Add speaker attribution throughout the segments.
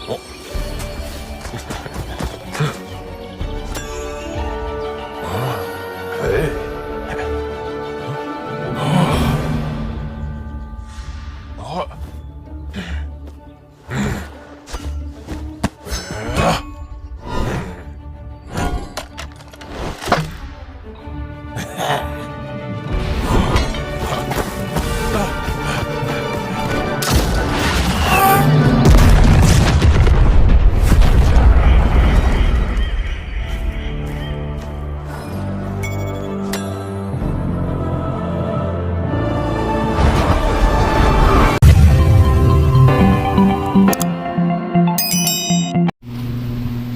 Speaker 1: 어? 에이. 어?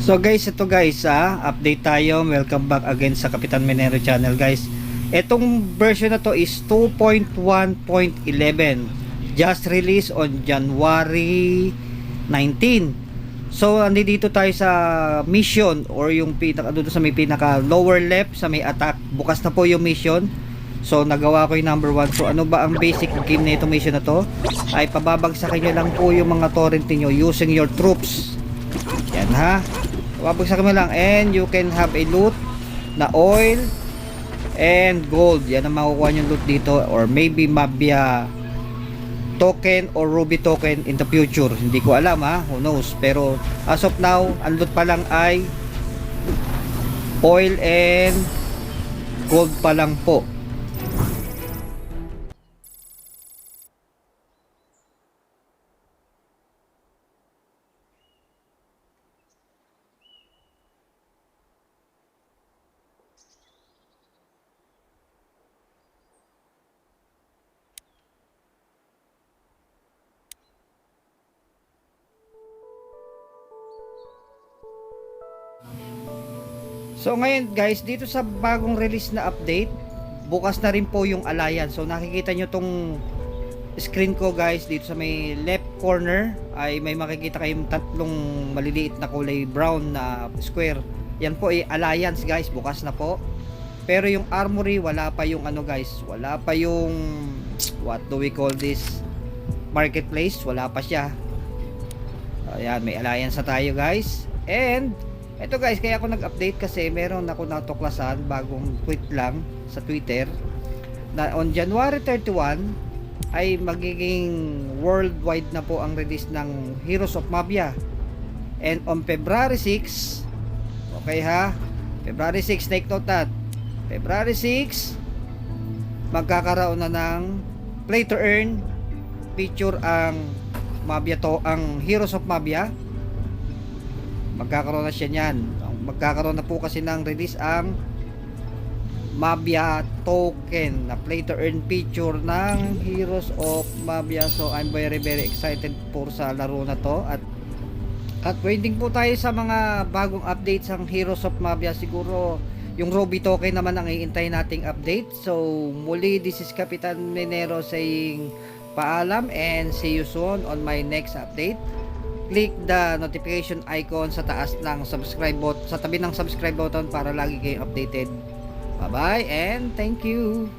Speaker 2: So guys, ito guys, update tayo. Welcome back again sa Kapitan Minero channel guys. Itong version na to is 2.1.11, just released on January 19. So andito tayo sa mission, or yung pinaka doon sa may pinaka lower left sa may attack. Bukas na po yung mission. So nagawa ko yung number 1. So ano ba ang basic game na itong mission na to? Ay pababagsakin nyo lang po yung mga torrent niyo using your troops. Yan ha. Babagsakin mo lang, and you can have a loot na oil and gold. Yan ang makukuha yung loot dito, or maybe Mabia token or ruby token in the future. Hindi ko alam ha, who knows. Pero as of now, ang loot pa lang ay oil and gold pa lang po. So ngayon guys, dito sa bagong release na update, bukas na rin po yung Alliance. So nakikita nyo tong screen ko guys, dito sa may left corner ay may makikita kayong tatlong maliliit na kulay brown na square. Yan po ay Alliance guys, bukas na po. Pero yung armory, wala pa yung ano guys, wala pa yung what do we call this, marketplace, wala pa siya. Ayan, may Alliance na tayo guys. And eto guys, kaya ako nag-update kasi meron ako natuklasan, bagong tweet lang sa Twitter, na on January 31 ay magiging worldwide na po ang release ng Heroes of Mabia. And on February 6, okay ha, February 6, take note that February 6 magkakaroon na ng play to earn feature ang Mabia to, ang Heroes of Mabia. Magkakaroon na siya niyan. Magkakaroon na po kasi ng release ang Mabia token na play to earn feature ng Heroes of Mabia. So I'm very excited po sa laro na to, at waiting po tayo sa mga bagong updates ng Heroes of Mabia. Siguro yung Ruby token naman ang iintay nating update. So muli, this is Kapitan Minero saying paalam and see you soon on my next update. Click the notification icon sa taas ng subscribe button, sa tabi ng subscribe button, para lagi kayong updated. Bye bye and thank you.